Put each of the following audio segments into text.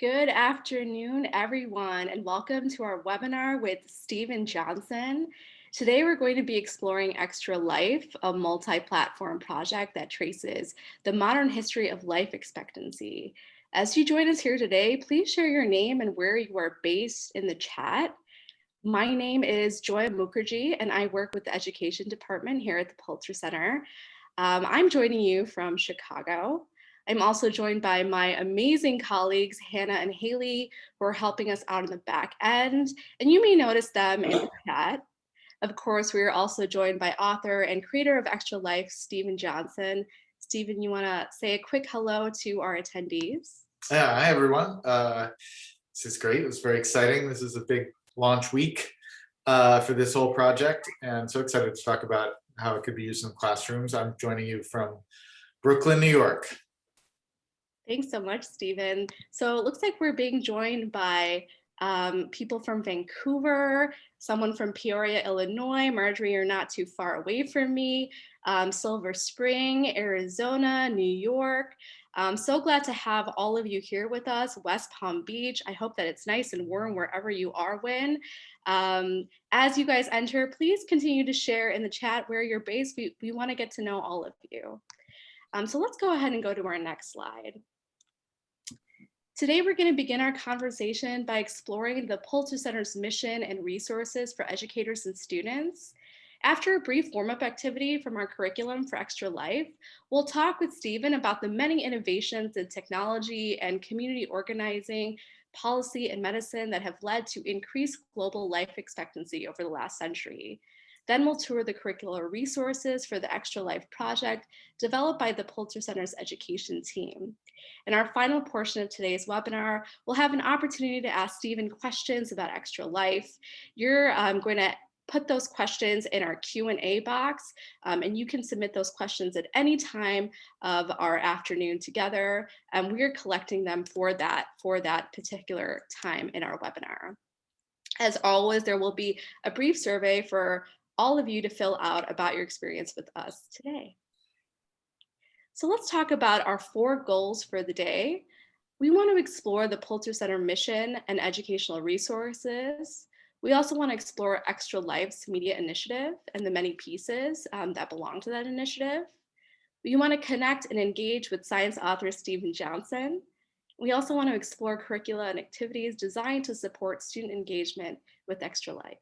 Good afternoon, everyone, and welcome to our webinar with Stephen Johnson. Today, we're going to be exploring Extra Life, a multi-platform project that traces the modern history of life expectancy. As you join us here today, please share your name and where you are based in the chat. My name is Joy Mukherjee, and I work with the Education Department here at the Pulitzer Center. I'm joining you from Chicago. I'm also joined by my amazing colleagues, Hannah and Haley, who are helping us out on the back end. And you may notice them in the chat. Of course, we are also joined by author and creator of Extra Life, Stephen Johnson. Stephen, you want to say a quick hello to our attendees? Yeah, hi everyone. This is great. It was very exciting. This is a big launch week for this whole project, and so excited to talk about how it could be used in classrooms. I'm joining you from Brooklyn, New York. Thanks so much, Stephen. So it looks like we're being joined by people from Vancouver, someone from Peoria, Illinois. Marjorie, you're not too far away from me. Silver Spring, Arizona, New York. I'm so glad to have all of you here with us. West Palm Beach. I hope that it's nice and warm wherever you are, Win. As you guys enter, please continue to share in the chat where you're based. We want to get to know all of you. So let's go ahead and go to our next slide. Today, we're going to begin our conversation by exploring the Pulitzer Center's mission and resources for educators and students. After a brief warm-up activity from our curriculum for Extra Life, we'll talk with Stephen about the many innovations in technology and community organizing, policy, and medicine that have led to increased global life expectancy over the last century. Then we'll tour the curricular resources for the Extra Life project developed by the Pulitzer Center's education team. In our final portion of today's webinar, we'll have an opportunity to ask Stephen questions about Extra Life. You're going to put those questions in our Q&A box, and you can submit those questions at any time of our afternoon together, and we're collecting them for that particular time in our webinar. As always, there will be a brief survey for all of you to fill out about your experience with us today. So let's talk about our 4 goals for the day. We want to explore the Pulitzer Center mission and educational resources. We also want to explore Extra Life's media initiative and the many pieces that belong to that initiative. We want to connect and engage with science author Stephen Johnson. We also want to explore curricula and activities designed to support student engagement with Extra Life.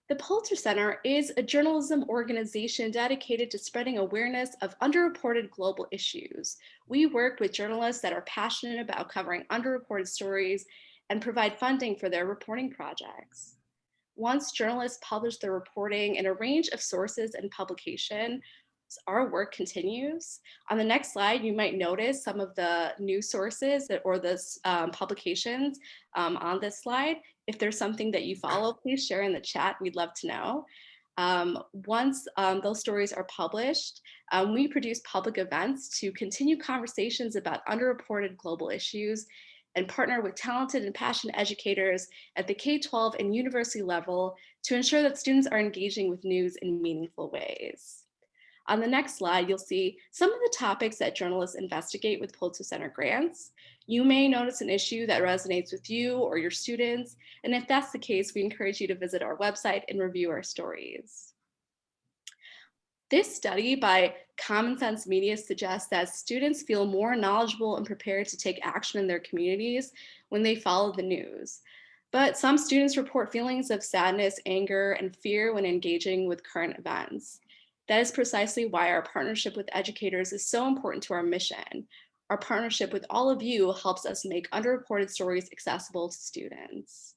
The Pulitzer Center is a journalism organization dedicated to spreading awareness of underreported global issues. We work with journalists that are passionate about covering underreported stories and provide funding for their reporting projects. Once journalists publish their reporting in a range of sources and publications, our work continues. On the next slide, you might notice some of the news sources or the publications on this slide. If there's something that you follow, please share in the chat. We'd love to know. Once those stories are published, we produce public events to continue conversations about underreported global issues and partner with talented and passionate educators at the K-12 and university level to ensure that students are engaging with news in meaningful ways. On the next slide, you'll see some of the topics that journalists investigate with Pulitzer Center grants. You may notice an issue that resonates with you or your students, and if that's the case, we encourage you to visit our website and review our stories. This study by Common Sense Media suggests that students feel more knowledgeable and prepared to take action in their communities when they follow the news. But some students report feelings of sadness, anger, and fear when engaging with current events. That is precisely why our partnership with educators is so important to our mission. Our partnership with all of you helps us make underreported stories accessible to students.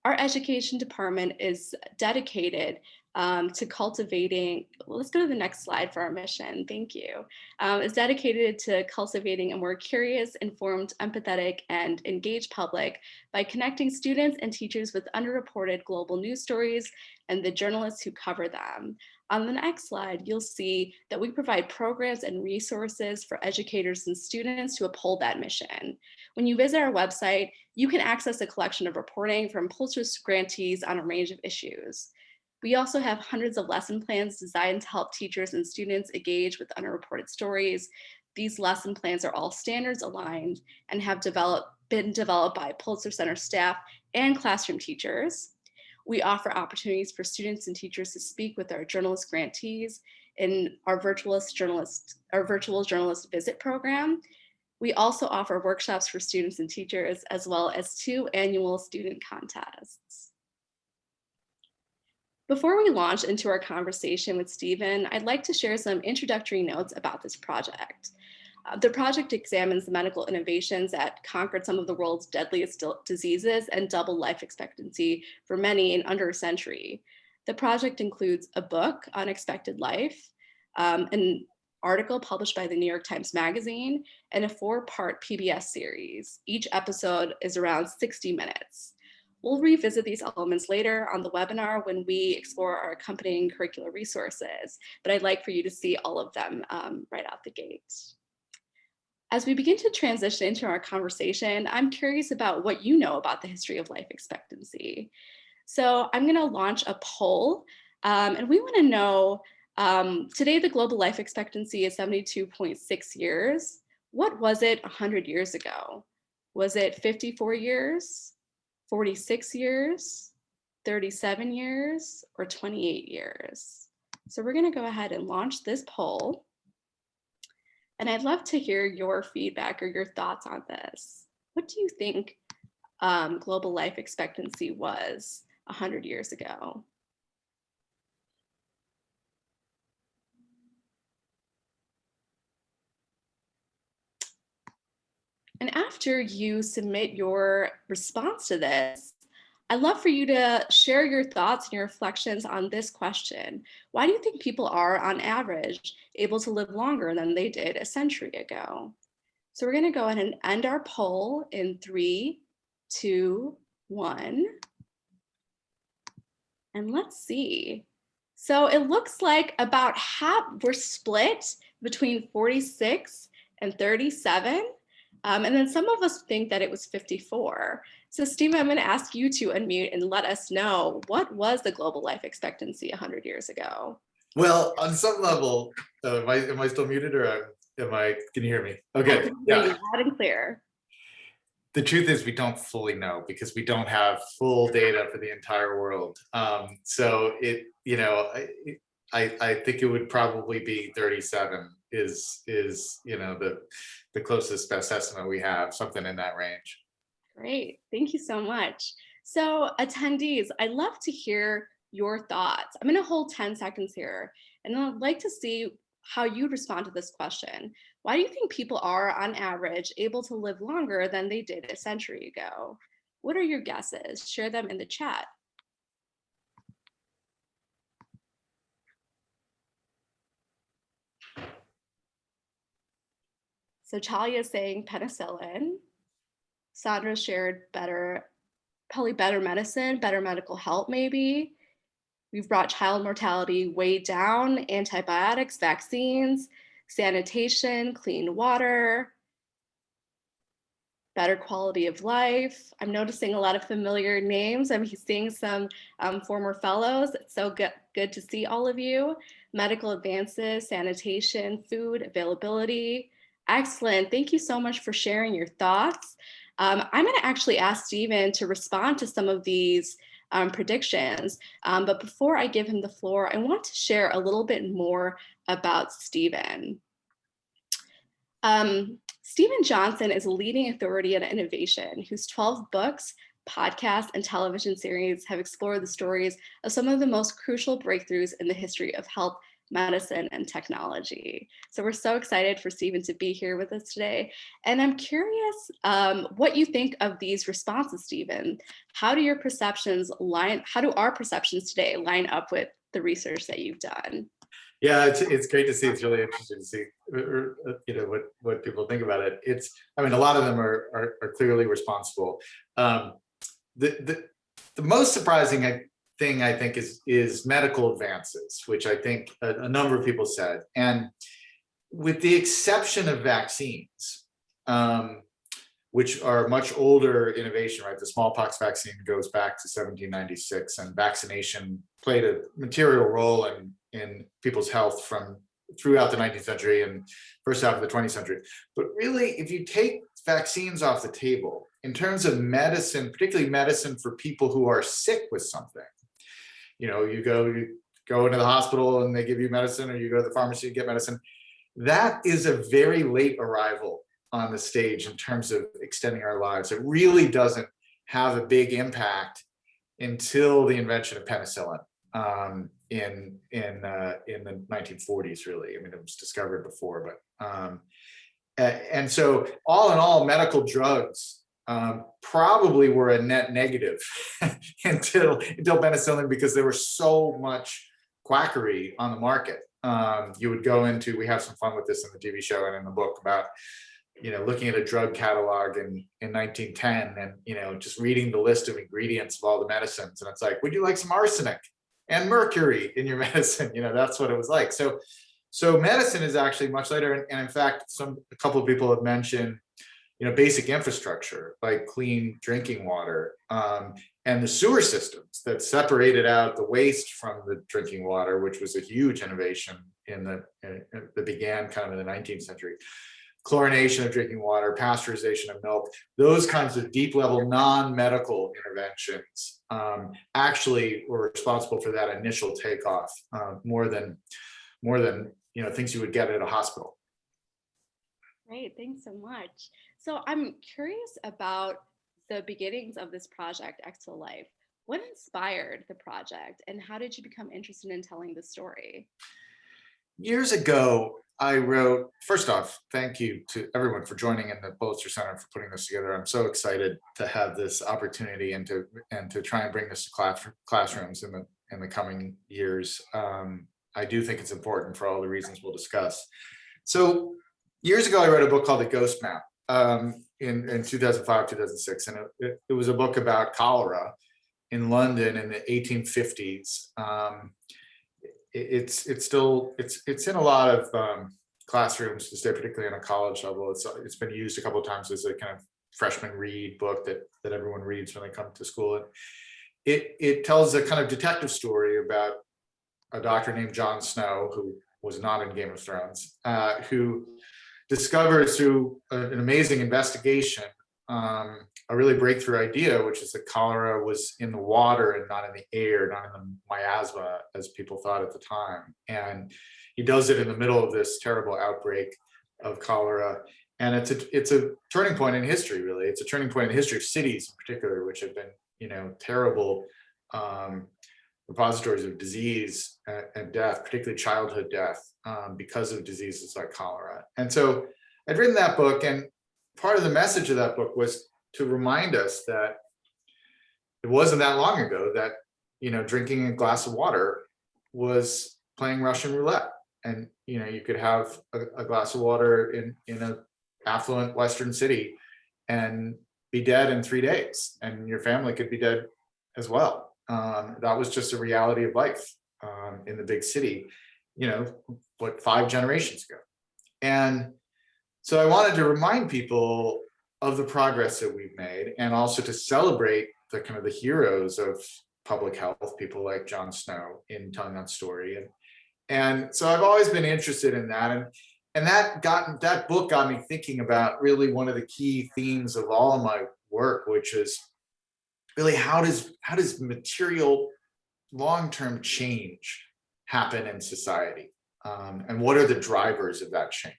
Our education department is dedicated to cultivating, let's go to the next slide for our mission, thank you. Is dedicated to cultivating a more curious, informed, empathetic, and engaged public by connecting students and teachers with underreported global news stories and the journalists who cover them. On the next slide, you'll see that we provide programs and resources for educators and students to uphold that mission. When you visit our website, you can access a collection of reporting from Pulitzer's grantees on a range of issues. We also have hundreds of lesson plans designed to help teachers and students engage with underreported stories. These lesson plans are all standards aligned and have been developed by Pulitzer Center staff and classroom teachers. We offer opportunities for students and teachers to speak with our journalist grantees in our virtual journalist visit program. We also offer workshops for students and teachers, as well as 2 annual student contests. Before we launch into our conversation with Stephen, I'd like to share some introductory notes about this project. The project examines the medical innovations that conquered some of the world's deadliest diseases and doubled life expectancy for many in under a century. The project includes a book, Unexpected Life, an article published by the New York Times Magazine, and a 4-part PBS series. Each episode is around 60 minutes. We'll revisit these elements later on the webinar when we explore our accompanying curricular resources, but I'd like for you to see all of them right out the gate. As we begin to transition into our conversation, I'm curious about what you know about the history of life expectancy. So I'm going to launch a poll, and we want to know, today the global life expectancy is 72.6 years. What was it 100 years ago? Was it 54 years? 46 years, 37 years, or 28 years? So we're going to go ahead and launch this poll. And I'd love to hear your feedback or your thoughts on this. What do you think global life expectancy was 100 years ago? And after you submit your response to this, I'd love for you to share your thoughts and your reflections on this question. Why do you think people are, on average, able to live longer than they did a century ago? So we're going to go ahead and end our poll in 3, 2, 1. And let's see. So it looks like about half, we're split between 46 and 37. And then some of us think that it was 54. So Stephen, I'm going to ask you to unmute and let us know, what was the global life expectancy 100 years ago? Well, on some level, am I still muted, or can you hear me? Okay, yeah, loud and clear. The truth is we don't fully know because we don't have full data for the entire world. So I think it would probably be 37 is the closest best estimate we have, something in that range. Great, thank you so much. So attendees, I'd love to hear your thoughts. I'm going to hold 10 seconds here, and I'd like to see how you respond to this question. Why do you think people are, on average, able to live longer than they did a century ago? What are your guesses? Share them in the chat. So Talia is saying penicillin. Sandra shared probably better medicine, better medical help maybe. We've brought child mortality way down, antibiotics, vaccines, sanitation, clean water, better quality of life. I'm noticing a lot of familiar names. I'm seeing some former fellows. It's so good to see all of you. Medical advances, sanitation, food availability. Excellent. Thank you so much for sharing your thoughts. I'm going to actually ask Stephen to respond to some of these predictions. But before I give him the floor, I want to share a little bit more about Stephen. Stephen Johnson is a leading authority on innovation whose 12 books, podcasts, and television series have explored the stories of some of the most crucial breakthroughs in the history of health, medicine, and technology. So we're so excited for Stephen to be here with us today. And I'm curious what you think of these responses, Stephen. How do our perceptions today line up with the research that you've done? Yeah, it's great to see. It's really interesting to see, what people think about it. A lot of them are clearly responsible. The most surprising thing I think is medical advances, which I think a number of people said, and with the exception of vaccines, which are much older innovation, right? The smallpox vaccine goes back to 1796, and vaccination played a material role in people's health from throughout the 19th century and first half of the 20th century. But really, if you take vaccines off the table, in terms of medicine, particularly medicine for people who are sick with something, you go into the hospital and they give you medicine, or you go to the pharmacy to get medicine, that is a very late arrival on the stage in terms of extending our lives. It really doesn't have a big impact until the invention of penicillin in the 1940s. Really, I mean, it was discovered before, but and so all in all, medical drugs probably were a net negative until penicillin, because there was so much quackery on the market. You would go into, we have some fun with this in the TV show and in the book about, looking at a drug catalog in 1910 and, just reading the list of ingredients of all the medicines. And it's like, would you like some arsenic and mercury in your medicine? That's what it was like. So medicine is actually much later. And in fact, a couple of people have mentioned, basic infrastructure like clean drinking water, and the sewer systems that separated out the waste from the drinking water, which was a huge innovation that began kind of in the 19th century. Chlorination of drinking water, pasteurization of milk, those kinds of deep level non-medical interventions actually were responsible for that initial takeoff, more than things you would get at a hospital. Great, thanks so much. So I'm curious about the beginnings of this project, X to Life. What inspired the project, and how did you become interested in telling the story? Years ago, I wrote, first off, thank you to everyone for joining in the Pulitzer Center for putting this together. I'm so excited to have this opportunity and to try and bring this to classrooms in the coming years. I do think it's important for all the reasons we'll discuss. So years ago, I wrote a book called The Ghost Map in 2005, 2006. And it was a book about cholera in London in the 1850s. It's in a lot of classrooms to stay, particularly on a college level. It's been used a couple of times as a kind of freshman read book that everyone reads when they come to school. And it tells a kind of detective story about a doctor named Jon Snow, who was not in Game of Thrones, who discovers through an amazing investigation a really breakthrough idea, which is that cholera was in the water and not in the air, not in the miasma as people thought at the time. And he does it in the middle of this terrible outbreak of cholera. And it's a turning point in history, really. It's a turning point in the history of cities in particular, which have been, terrible repositories of disease and death, particularly childhood death, because of diseases like cholera. And so I'd written that book, and part of the message of that book was to remind us that it wasn't that long ago that, drinking a glass of water was playing Russian roulette. And, you could have a glass of water in an affluent Western city and be dead in 3 days, and your family could be dead as well. That was just a reality of life in the big city, 5 generations ago. And so I wanted to remind people of the progress that we've made, and also to celebrate the kind of the heroes of public health, people like Jon Snow, in telling that story. And so I've always been interested in that. And that book got me thinking about really one of the key themes of all of my work, which is really how does material long-term change happen in society? And what are the drivers of that change?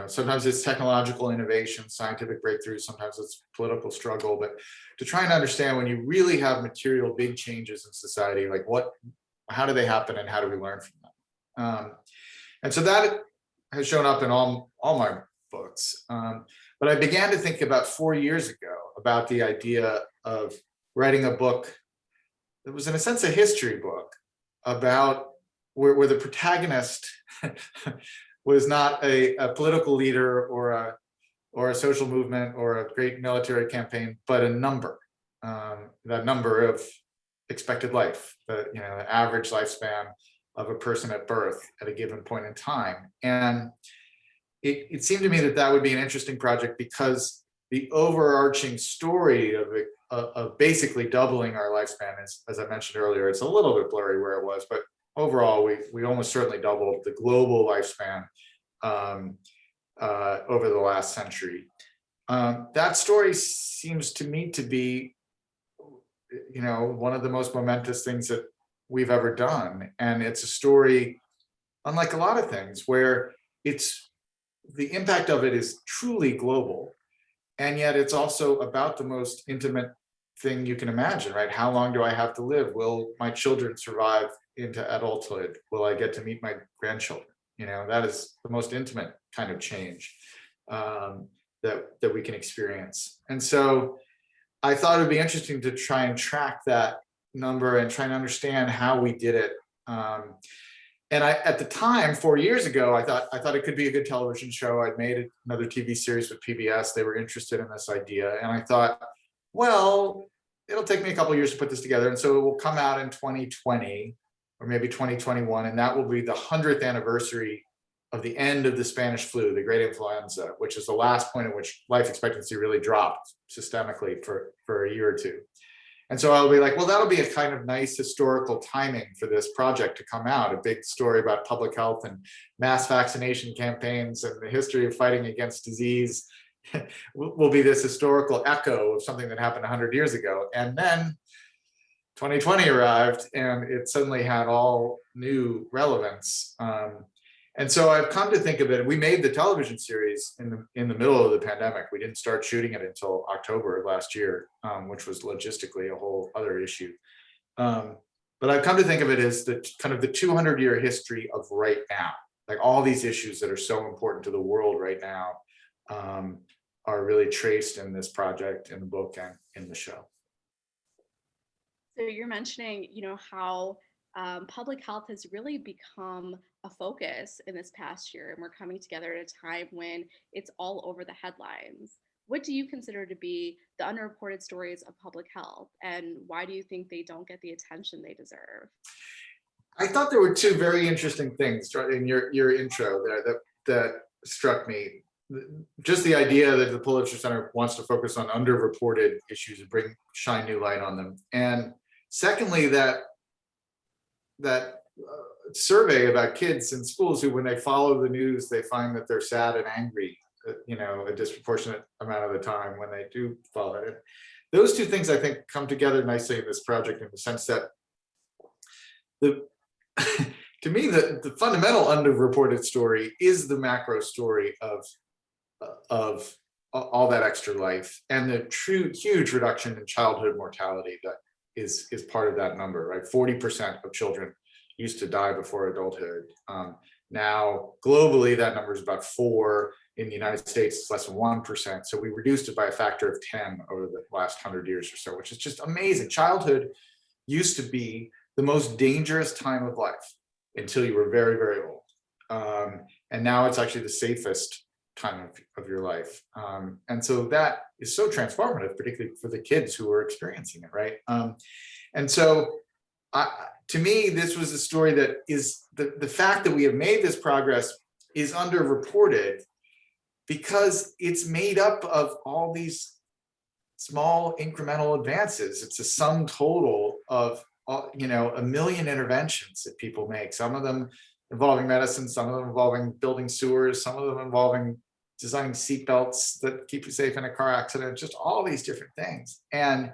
Sometimes it's technological innovation, scientific breakthroughs, sometimes it's political struggle, but to try and understand when you really have material big changes in society, like how do they happen and how do we learn from them? And so that has shown up in all my books. But I began to think about 4 years ago about the idea of writing a book that was, in a sense, a history book about where the protagonist was not a political leader or a social movement or a great military campaign, but a number, that number of expected life, the average lifespan of a person at birth at a given point in time. And it seemed to me that would be an interesting project, because the overarching story of basically doubling our lifespan is, as I mentioned earlier, it's a little bit blurry where it was, but overall, we almost certainly doubled the global lifespan um, over the last century. That story seems to me to be, one of the most momentous things that we've ever done. And it's a story, unlike a lot of things, where it's the impact of it is truly global. And yet it's also about the most intimate thing you can imagine, right? How long do I have to live? Will my children survive into adulthood? Will I get to meet my grandchildren? That is the most intimate kind of change that we can experience. And so I thought it'd be interesting to try and track that number and try and understand how we did it. And at the time, 4 years ago, I thought it could be a good television show. I'd made another TV series with PBS. They were interested in this idea. And I thought, well, it'll take me a couple of years to put this together. And so it will come out in 2020 or maybe 2021. And that will be the 100th anniversary of the end of the Spanish flu, the great influenza, which is the last point at which life expectancy really dropped systemically for a year or two. And so I'll be like, well, that'll be a kind of nice historical timing for this project to come out, a big story about public health and mass vaccination campaigns and the history of fighting against disease will be this historical echo of something that happened 100 years ago. And then 2020 arrived and it suddenly had all new relevance. And so I've come to think of it, we made the television series in the middle of the pandemic. We didn't start shooting it until October of last year, which was logistically a whole other issue. But I've come to think of it as the kind of the 200-year history of right now. Like all these issues that are so important to the world right now are really traced in this project, in the book, and in the show. So you're mentioning, how public health has really become a focus in this past year, and we're coming together at a time when it's all over the headlines. What do you consider to be the underreported stories of public health, and why do you think they don't get the attention they deserve? I thought there were two very interesting things in your intro there that struck me. Just the idea that the Pulitzer Center wants to focus on underreported issues and shine new light on them, and secondly, that survey about kids in schools who, when they follow the news, they find that they're sad and angry, a disproportionate amount of the time when they do follow it. Those two things, I think, come together nicely in this project in the sense that to me, the fundamental underreported story is the macro story of all that extra life and the huge reduction in childhood mortality that is part of that number, right? 40% of children used to die before adulthood. Now, globally, that number is about 4. In the United States, it's less than 1%. So we reduced it by a factor of 10 over the last 100 years or so, which is just amazing. Childhood used to be the most dangerous time of life until you were very, very old. And now it's actually the safest time of your life. And so that is so transformative, particularly for the kids who are experiencing it, right? And so to me, this was a story that is the fact that we have made this progress is underreported because it's made up of all these small incremental advances. It's a sum total of, a million interventions that people make, some of them involving medicine, some of them involving building sewers, some of them involving designing seatbelts that keep you safe in a car accident, just all these different things. And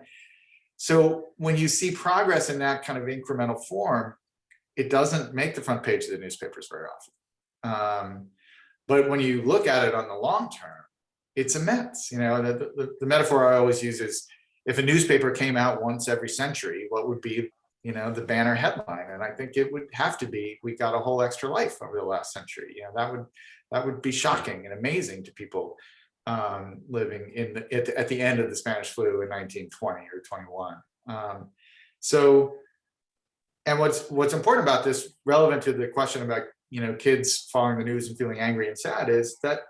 so when you see progress in that kind of incremental form, it doesn't make the front page of the newspapers very often. But when you look at it on the long term, it's immense. The metaphor I always use is if a newspaper came out once every century, what would be, the banner headline? And I think it would have to be, we got a whole extra life over the last century. That would be shocking and amazing to people living at the end of the Spanish flu in 1920 or 21. And what's important about this, relevant to the question about kids following the news and feeling angry and sad, is that,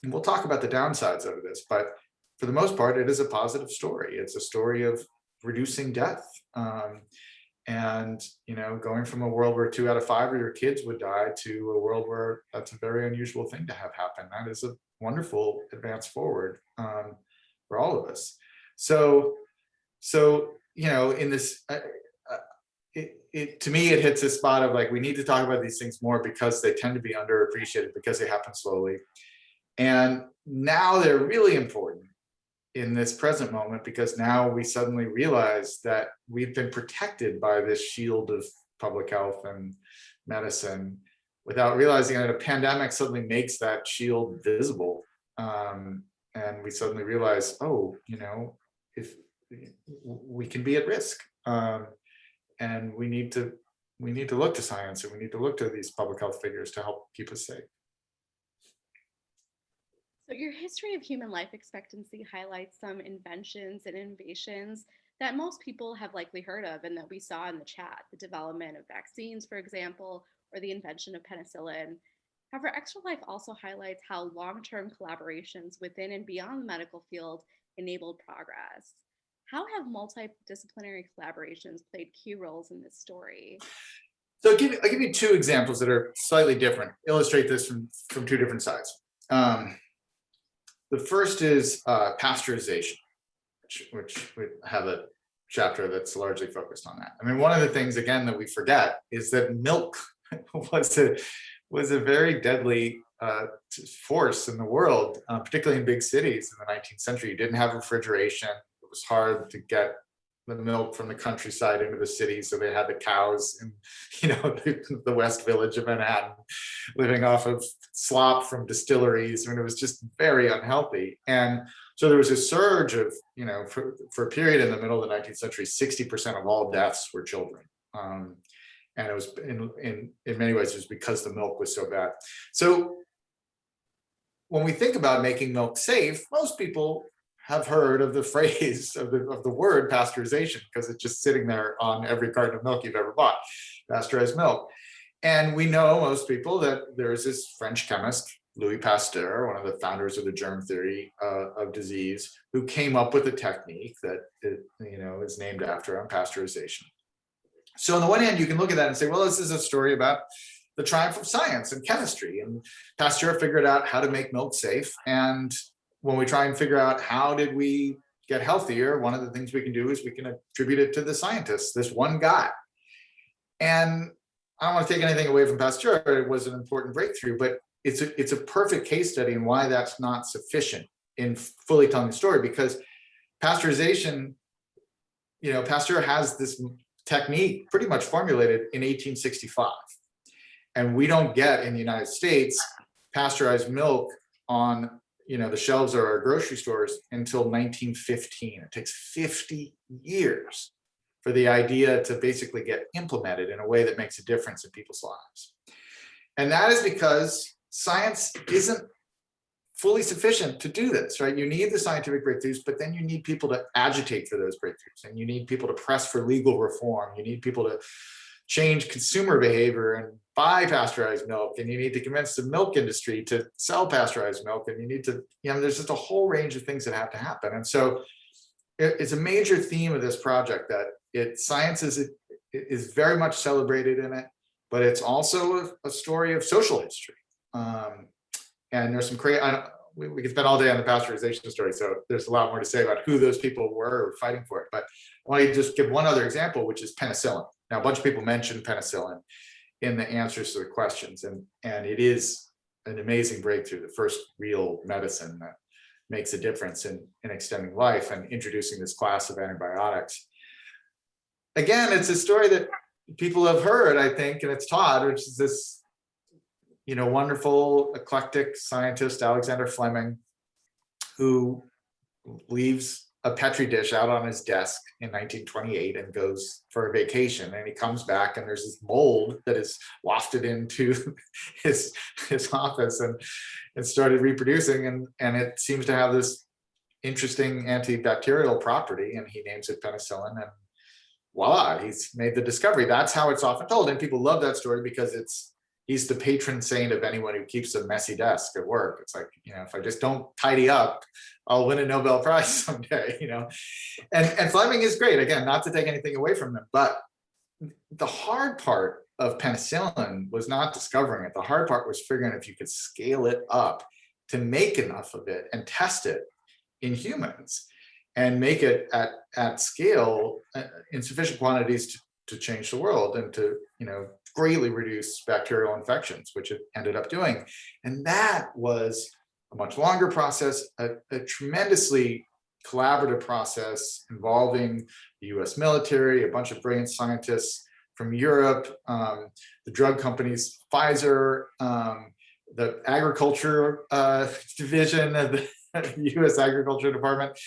and we'll talk about the downsides of this, but for the most part, it is a positive story. It's a story of reducing death. And going from a world where 2 out of 5 of your kids would die to a world where that's a very unusual thing to have happen. That is a wonderful advance forward for all of us. So in this, to me, it hits a spot of like, we need to talk about these things more because they tend to be underappreciated because they happen slowly. And now they're really important in this present moment because now we suddenly realize that we've been protected by this shield of public health and medicine without realizing that a pandemic suddenly makes that shield visible. And we suddenly realize, oh, if we can be at risk, and we need to look to science, and we need to look to these public health figures to help keep us safe. So your history of human life expectancy highlights some inventions and innovations that most people have likely heard of and that we saw in the chat, the development of vaccines, for example, or the invention of penicillin. However, Extra Life also highlights how long-term collaborations within and beyond the medical field enabled progress. How have multidisciplinary collaborations played key roles in this story? So I'll give you two examples that are slightly different, illustrate this from two different sides. The first is pasteurization, which we have a chapter that's largely focused on that. I mean, one of the things, again, that we forget is that milk was a very deadly force in the world, particularly in big cities in the 19th century. You didn't have refrigeration. It was hard to get the milk from the countryside into the city, so they had the cows in the West Village of Manhattan living off of slop from distilleries. I mean, it was just very unhealthy. And so there was a surge of, for a period in the middle of the 19th century, 60% of all deaths were children. And it was in many ways, it was because the milk was so bad. So when we think about making milk safe, most people have heard of the phrase of the word pasteurization, because it's just sitting there on every carton of milk you've ever bought, pasteurized milk. And we know, most people, that there's this French chemist, Louis Pasteur, one of the founders of the germ theory of disease, who came up with a technique that is named after him, pasteurization. So on the one hand, you can look at that and say, well, this is a story about the triumph of science and chemistry. And Pasteur figured out how to make milk safe. And when we try and figure out how did we get healthier, one of the things we can do is we can attribute it to the scientist, this one guy. And I don't want to take anything away from Pasteur. It was an important breakthrough, but it's a perfect case study in why that's not sufficient in fully telling the story, because pasteurization, Pasteur has this technique pretty much formulated in 1865. And we don't get, in the United States, pasteurized milk on the shelves of our grocery stores until 1915. It takes 50 years for the idea to basically get implemented in a way that makes a difference in people's lives. And that is because science isn't fully sufficient to do this, right? You need the scientific breakthroughs, but then you need people to agitate for those breakthroughs, and you need people to press for legal reform. You need people to change consumer behavior and buy pasteurized milk, and you need to convince the milk industry to sell pasteurized milk, and you need to, there's just a whole range of things that have to happen. And so it's a major theme of this project that science is very much celebrated in it, but it's also a story of social history. And there's some we could spend all day on the pasteurization story, so there's a lot more to say about who those people were fighting for it. But I want to just give one other example, which is penicillin. Now, a bunch of people mentioned penicillin in the answers to the questions, and it is an amazing breakthrough, the first real medicine that makes a difference in extending life and introducing this class of antibiotics. Again, it's a story that people have heard, I think, and it's taught, which is this wonderful eclectic scientist, Alexander Fleming, who leaves a Petri dish out on his desk in 1928 and goes for a vacation. And he comes back and there's this mold that is wafted into his office and started reproducing. And it seems to have this interesting antibacterial property, and he names it penicillin, and voila, he's made the discovery. That's how it's often told. And people love that story because he's the patron saint of anyone who keeps a messy desk at work. It's like, if I just don't tidy up, I'll win a Nobel Prize someday, And Fleming is great. Again, not to take anything away from him, but the hard part of penicillin was not discovering it. The hard part was figuring if you could scale it up to make enough of it and test it in humans and make it at scale in sufficient quantities to change the world and to, greatly reduce bacterial infections, which it ended up doing. And that was a much longer process, a tremendously collaborative process involving the US military, a bunch of brilliant scientists from Europe, the drug companies, Pfizer, the agriculture division of the US Agriculture Department,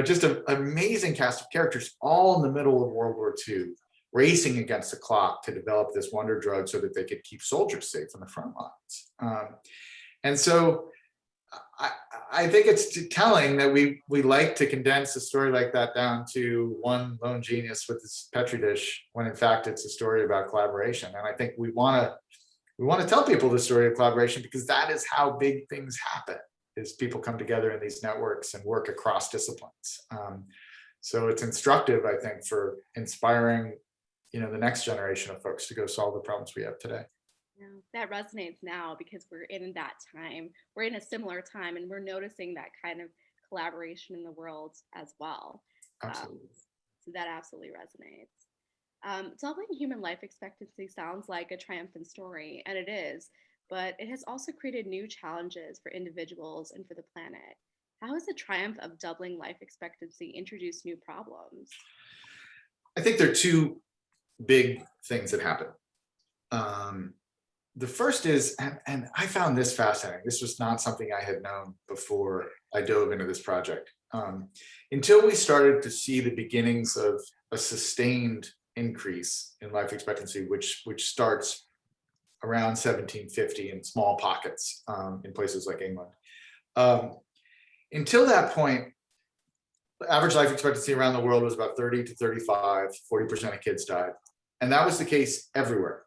just an amazing cast of characters, all in the middle of World War II, racing against the clock to develop this wonder drug so that they could keep soldiers safe on the front lines. And so I think it's telling that we like to condense a story like that down to one lone genius with his petri dish, when in fact it's a story about collaboration. And I think we want to tell people the story of collaboration, because that is how big things happen, is people come together in these networks and work across disciplines. So it's instructive, I think, for inspiring, the next generation of folks to go solve the problems we have today. Yeah, that resonates now because we're in that time. We're in a similar time, and we're noticing that kind of collaboration in the world as well. Absolutely. So that absolutely resonates. Doubling human life expectancy sounds like a triumphant story, and it is, but it has also created new challenges for individuals and for the planet. How has the triumph of doubling life expectancy introduced new problems? I think there are two big things that happen. The first is, and I found this fascinating, this was not something I had known before I dove into this project, until we started to see the beginnings of a sustained increase in life expectancy, which starts around 1750 in small pockets in places like England. Until that point, the average life expectancy around the world was about 30 to 35, 40% of kids died. And that was the case everywhere.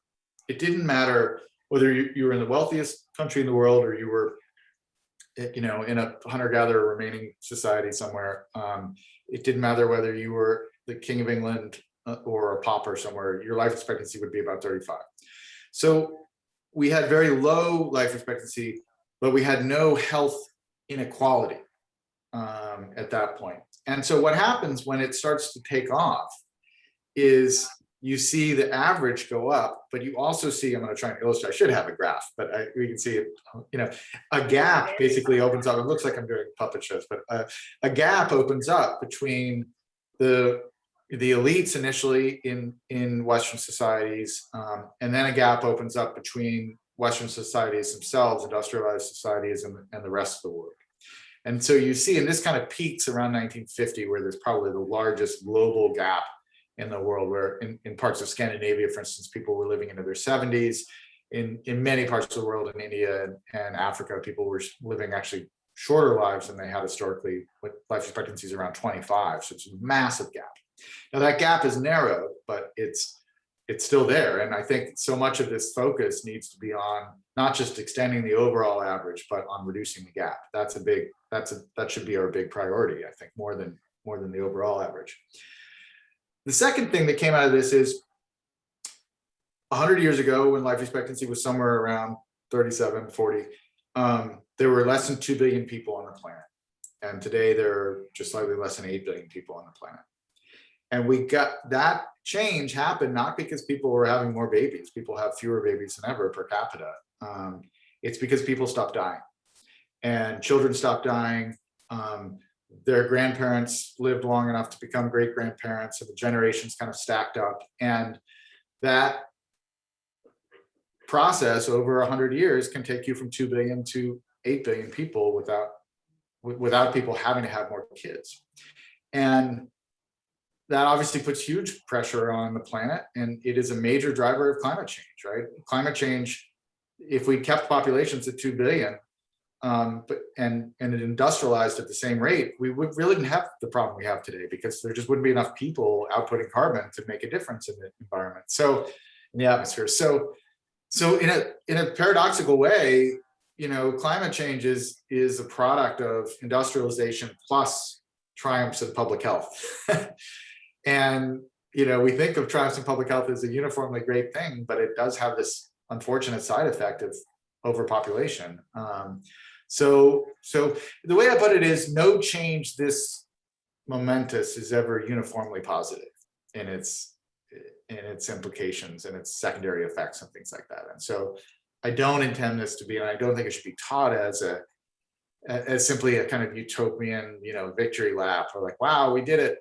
It didn't matter whether you were in the wealthiest country in the world, or you were, in a hunter-gatherer remaining society somewhere. It didn't matter whether you were the King of England or a pauper somewhere. Your life expectancy would be about 35. So we had very low life expectancy, but we had no health inequality at that point. And so what happens when it starts to take off is you see the average go up, but you also see, I'm going to try and illustrate, I should have a graph, but we can see it, a gap basically opens up. It looks like I'm doing puppet shows, but a gap opens up between the elites initially in Western societies, and then a gap opens up between Western societies themselves, industrialized societies, and the rest of the world. And so you see, and this kind of peaks around 1950, where there's probably the largest global gap in the world, where in parts of Scandinavia, for instance, people were living into their 70s. In many parts of the world, in India and Africa, people were living actually shorter lives than they had historically, with life expectancies around 25. So it's a massive gap. Now that gap is narrowed, but it's still there. And I think so much of this focus needs to be on not just extending the overall average, but on reducing the gap. That should be our big priority, I think, more than the overall average. The second thing that came out of this is 100 years ago, when life expectancy was somewhere around 37, 40, there were less than 2 billion people on the planet. And today there are just slightly less than 8 billion people on the planet. And we got that change happened not because people were having more babies. People have fewer babies than ever per capita. It's because people stopped dying, and children stopped dying. Their grandparents lived long enough to become great grandparents, and the generations kind of stacked up. And that process over 100 years can take you from 2 billion to 8 billion people without people having to have more kids. And that obviously puts huge pressure on the planet, and it is a major driver of climate change, right? Climate change, if we kept populations at 2 billion, and it industrialized at the same rate, we would really didn't have the problem we have today, because there just wouldn't be enough people outputting carbon to make a difference in the environment. So in the atmosphere. So in a paradoxical way, climate change is a product of industrialization plus triumphs in public health. And we think of triumphs in public health as a uniformly great thing, but it does have this unfortunate side effect of overpopulation. So the way I put it is, no change this momentous is ever uniformly positive in its in its implications and its secondary effects and things like that. And so I don't intend this to be, and I don't think it should be taught as simply a kind of utopian, victory lap, or like, wow, we did it.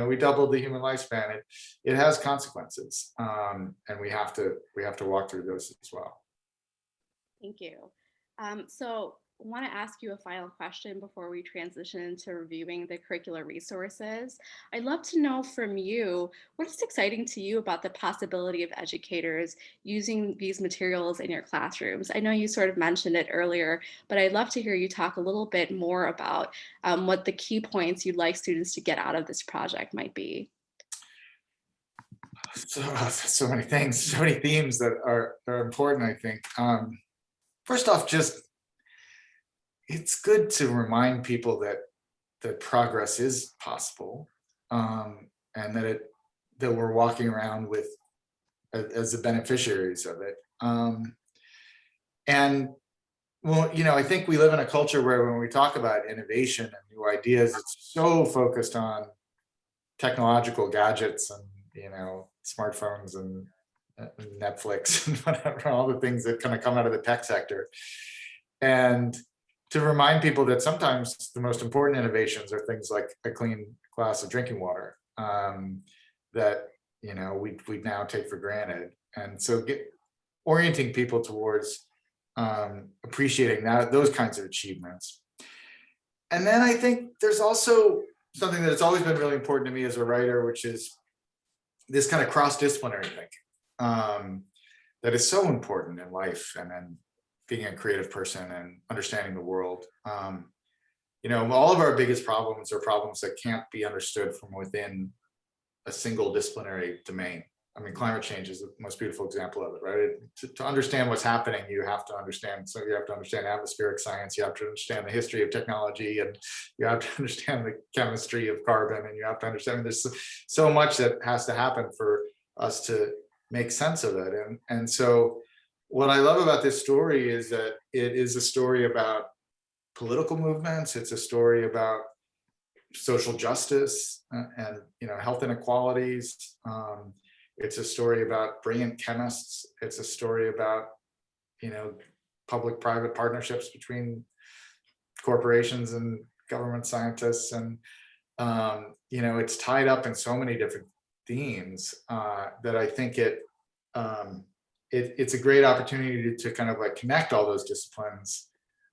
We doubled the human lifespan. It has consequences, and we have to walk through those as well. Thank you. So I want to ask you a final question before we transition into reviewing the curricular resources. I'd love to know from you, what is exciting to you about the possibility of educators using these materials in your classrooms? I know you sort of mentioned it earlier, but I'd love to hear you talk a little bit more about what the key points you'd like students to get out of this project might be. So many things, so many themes that are important, I think. First off, just it's good to remind people that progress is possible, and that we're walking around with as the beneficiaries of it. And well, I think we live in a culture where when we talk about innovation and new ideas, it's so focused on technological gadgets and smartphones and Netflix and whatever, all the things that kind of come out of the tech sector. And to remind people that sometimes the most important innovations are things like a clean glass of drinking water, that we now take for granted. And so orienting people towards appreciating those kinds of achievements. And then I think there's also something that's always been really important to me as a writer, which is this kind of cross-disciplinary thinking, that is so important in life, and then being a creative person and understanding the world. All of our biggest problems are problems that can't be understood from within a single disciplinary domain. I mean, climate change is the most beautiful example of it, right? To understand what's happening, you have to understand atmospheric science, you have to understand the history of technology, and you have to understand the chemistry of carbon, and you have to understand there's so much that has to happen for us to make sense of it. And so what I love about this story is that it is a story about political movements. It's a story about social justice and health inequalities. It's a story about brilliant chemists. It's a story about public-private partnerships between corporations and government scientists, and it's tied up in so many different themes that I think it's a great opportunity to kind of like connect all those disciplines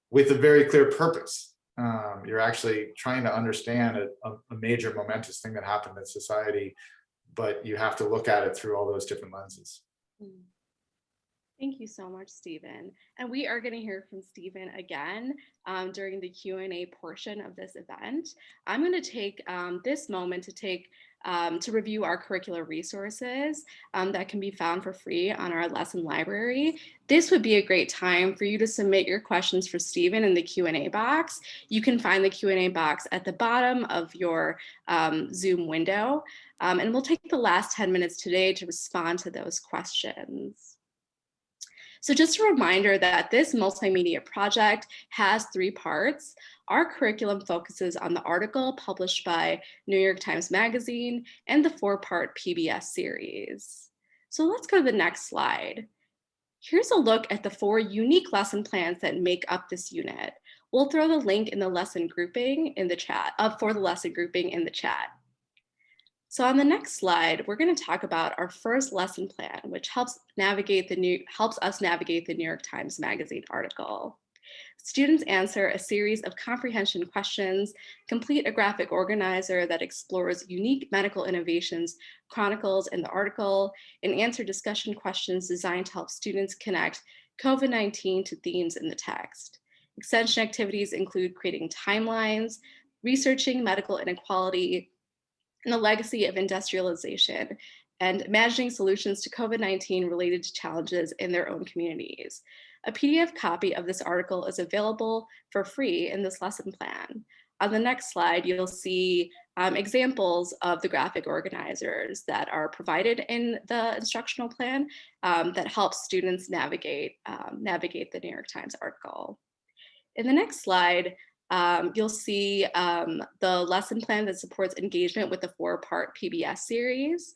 with a very clear purpose. You're actually trying to understand a major momentous thing that happened in society, but you have to look at it through all those different lenses. Thank you so much, Stephen. And we are going to hear from Stephen again during the Q&A portion of this event. I'm going to take this moment to review our curricular resources that can be found for free on our lesson library. This would be a great time for you to submit your questions for Stephen in the Q&A box. You can find the Q&A box at the bottom of your Zoom window. And we'll take the last 10 minutes today to respond to those questions. So just a reminder that this multimedia project has 3 parts. Our curriculum focuses on the article published by New York Times Magazine and the 4-part PBS series. So let's go to the next slide. Here's a look at the 4 unique lesson plans that make up this unit. We'll throw the link in the lesson grouping in the chat, for the lesson grouping in the chat. So on the next slide, we're going to talk about our first lesson plan, which helps us navigate the New York Times Magazine article. Students answer a series of comprehension questions, complete a graphic organizer that explores unique medical innovations chronicles in the article, and answer discussion questions designed to help students connect COVID-19 to themes in the text. Extension activities include creating timelines, researching medical inequality, and the legacy of industrialization, and imagining solutions to COVID-19 related to challenges in their own communities. A PDF copy of this article is available for free in this lesson plan. On the next slide, you'll see examples of the graphic organizers that are provided in the instructional plan that help students navigate the New York Times article. In the next slide, you'll see the lesson plan that supports engagement with the 4-part PBS series.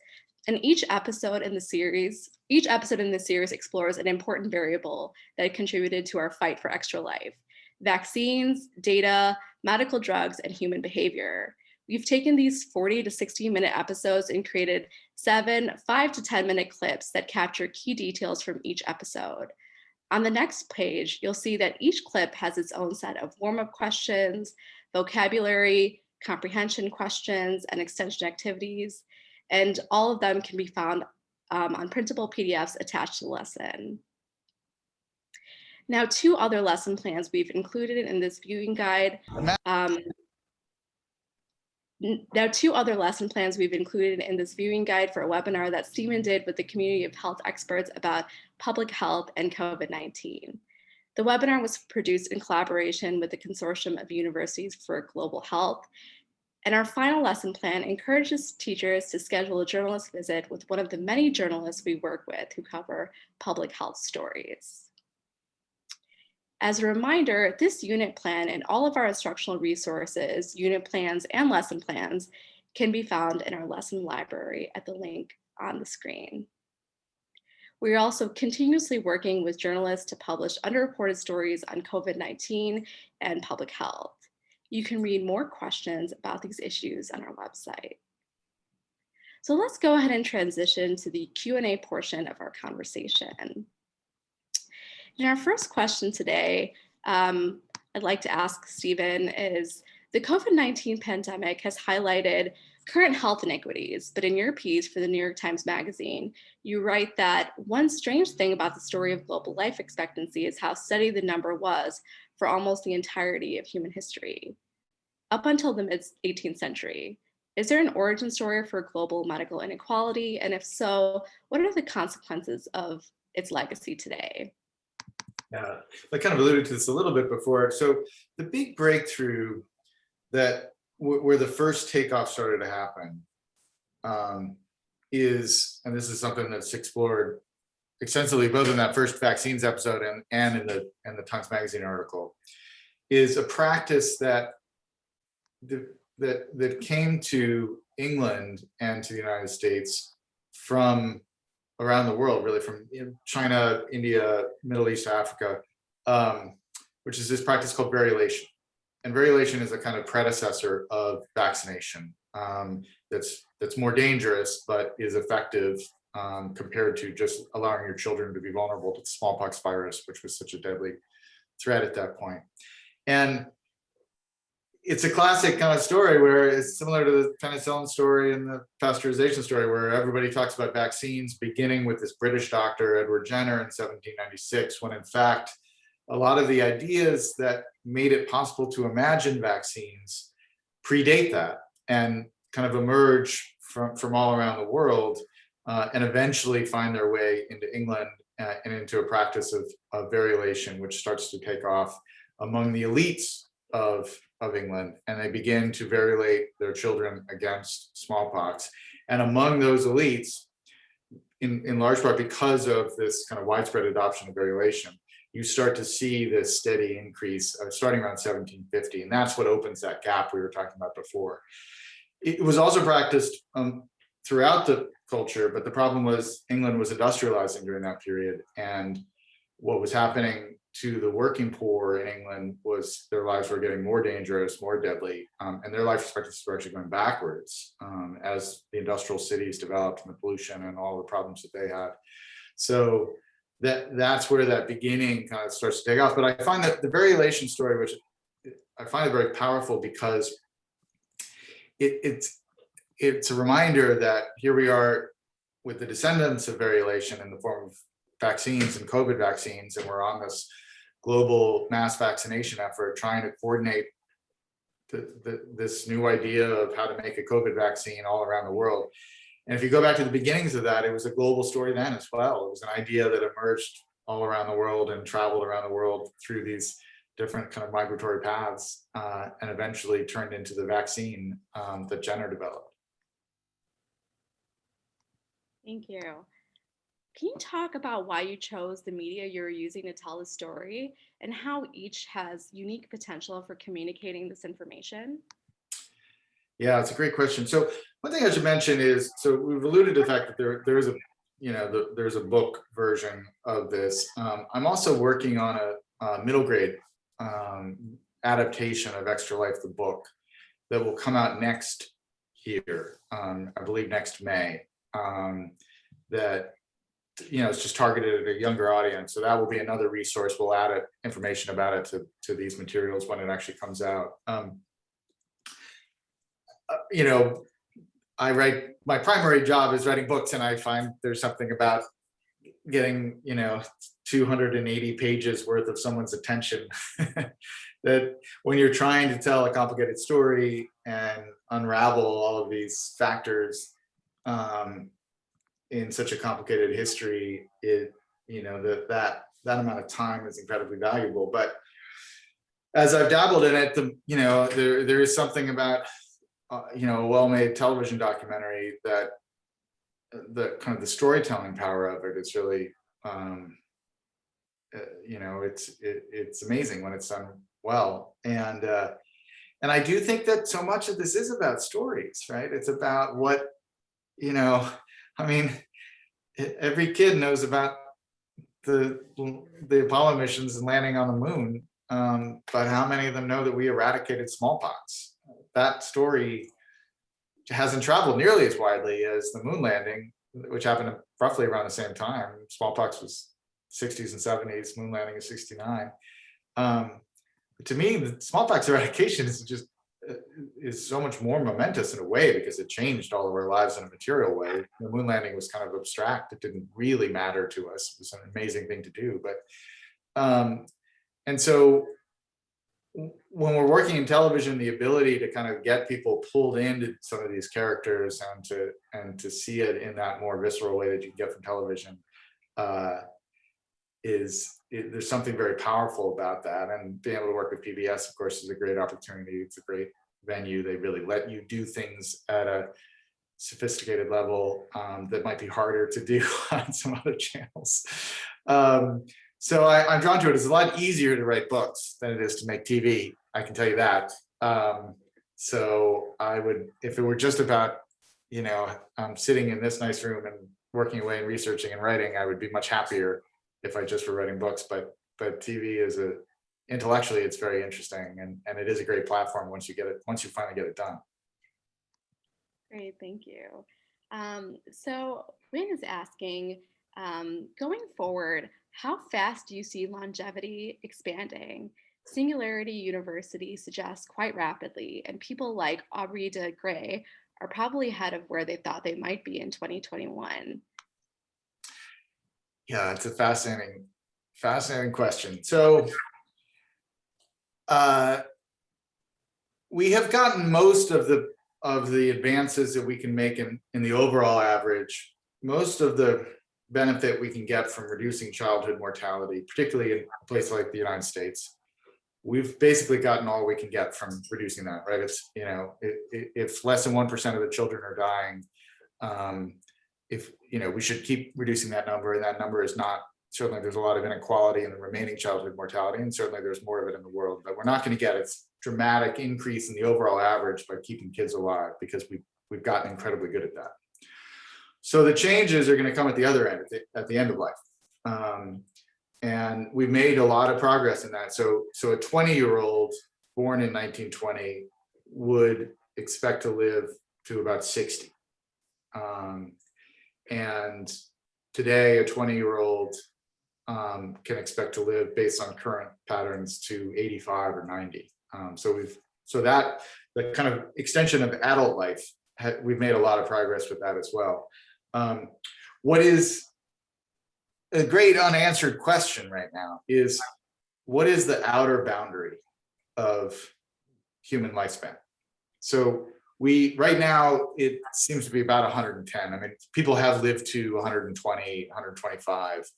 And each episode in the series explores an important variable that contributed to our fight for extra life: vaccines, data, medical drugs, and human behavior. We've taken these 40 to 60-minute episodes and created 7 5 to 10-minute clips that capture key details from each episode. On the next page, you'll see that each clip has its own set of warm-up questions, vocabulary, comprehension questions, and extension activities, and all of them can be found on printable PDFs attached to the lesson. Now, two other lesson plans we've included in this viewing guide. Two other lesson plans we've included in this viewing guide for a webinar that Stephen did with the community of health experts about public health and COVID-19. The webinar was produced in collaboration with the Consortium of Universities for Global Health. And our final lesson plan encourages teachers to schedule a journalist visit with one of the many journalists we work with who cover public health stories. As a reminder, this unit plan and all of our instructional resources, unit plans, and lesson plans can be found in our lesson library at the link on the screen. We're also continuously working with journalists to publish underreported stories on COVID-19 and public health. You can read more questions about these issues on our website. So let's go ahead and transition to the Q&A portion of our conversation. And our first question today, I'd like to ask Stephen, is the COVID-19 pandemic has highlighted current health inequities, but in your piece for the New York Times Magazine, you write that one strange thing about the story of global life expectancy is how steady the number was for almost the entirety of human history, up until the mid-18th century. Is there an origin story for global medical inequality? And if so, what are the consequences of its legacy today? Yeah, I kind of alluded to this a little bit before. So the big breakthrough that where the first takeoff started to happen is, and this is something that's explored extensively both in that first vaccines episode and in the Times Magazine article, is a practice that that came to England and to the United States from around the world, really from China, India, Middle East, Africa, which is this practice called variolation. And variolation is a kind of predecessor of vaccination that's more dangerous, but is effective compared to just allowing your children to be vulnerable to the smallpox virus, which was such a deadly threat at that point. And it's a classic kind of story where it's similar to the penicillin story and the pasteurization story, where everybody talks about vaccines, beginning with this British doctor, Edward Jenner, in 1796, when in fact, a lot of the ideas that made it possible to imagine vaccines predate that and kind of emerge from all around the world and eventually find their way into England and into a practice of variolation, which starts to take off among the elites of England, and they begin to variolate their children against smallpox. And among those elites, in large part because of this kind of widespread adoption of variolation, you start to see this steady increase starting around 1750. And that's what opens that gap we were talking about before. It was also practiced throughout the culture, but the problem was England was industrializing during that period. And what was happening to the working poor in England was their lives were getting more dangerous, more deadly, and their life expectancies were actually going backwards as the industrial cities developed and the pollution and all the problems that they had. So that's where that beginning kind of starts to take off. But I find that the variolation story, which I find it very powerful because it's a reminder that here we are with the descendants of variolation in the form of vaccines and COVID vaccines, and we're on this global mass vaccination effort trying to coordinate this new idea of how to make a COVID vaccine all around the world. And if you go back to the beginnings of that, it was a global story then as well. It was an idea that emerged all around the world and traveled around the world through these different kind of migratory paths and eventually turned into the vaccine that Jenner developed. Thank you. Can you talk about why you chose the media you're using to tell the story and how each has unique potential for communicating this information? Yeah, it's a great question. So one thing I should mention is, so we've alluded to the fact that there is a, there's a book version of this. I'm also working on a middle grade um, adaptation of Extra Life, the book, that will come out next year, I believe next May. That it's just targeted at a younger audience. So that will be another resource. We'll add information about it to these materials when it actually comes out. You know, I write, my primary job is writing books, and I find there's something about getting 280 pages worth of someone's attention that when you're trying to tell a complicated story and unravel all of these factors in such a complicated history, that amount of time is incredibly valuable. But as I've dabbled in it, there is something about a well-made television documentary that the kind of the storytelling power of it is really it's amazing when it's done well. And I do think that so much of this is about stories, right? It's about what I mean, every kid knows about the Apollo missions and landing on the moon, but how many of them know that we eradicated smallpox? That story hasn't traveled nearly as widely as the moon landing, which happened roughly around the same time. Smallpox was 60s and 70s, moon landing is 69. To me, the smallpox eradication is so much more momentous in a way, because it changed all of our lives in a material way. The moon landing was kind of abstract. It didn't really matter to us. It was an amazing thing to do. But and so when we're working in television, the ability to kind of get people pulled into some of these characters and to see it in that more visceral way that you can get from television there's something very powerful about that. And being able to work with PBS, of course, is a great opportunity. It's a great venue. They really let you do things at a sophisticated level that might be harder to do on some other channels. So I'm drawn to it. It's a lot easier to write books than it is to make TV. I can tell you that. So I would, if it were just about, sitting in this nice room and working away and researching and writing, I would be much happier if I just were writing books. But TV is intellectually, it's very interesting, and it is a great platform once you finally get it done. Great, thank you. So Wayne is asking, going forward, how fast do you see longevity expanding? Singularity University suggests quite rapidly, and people like Aubrey de Grey are probably ahead of where they thought they might be in 2021. Yeah, it's a fascinating question. So we have gotten most of the advances that we can make in the overall average. Most of the benefit we can get from reducing childhood mortality, particularly in a place like the United States, we've basically gotten all we can get from reducing that, right? It's, if less than 1% of the children are dying, we should keep reducing that number, and that number is not, certainly there's a lot of inequality in the remaining childhood mortality, and certainly there's more of it in the world, but we're not going to get a dramatic increase in the overall average by keeping kids alive, because we've gotten incredibly good at that. So the changes are going to come at the other end, at the end of life. And we've made a lot of progress in that. So a 20-year-old born in 1920 would expect to live to about 60. And today, a 20-year-old can expect to live, based on current patterns, to 85 or 90. So that the kind of extension of adult life, we've made a lot of progress with that as well. What is a great unanswered question right now is, what is the outer boundary of human lifespan? So right now, it seems to be about 110. I mean, people have lived to 120, 125,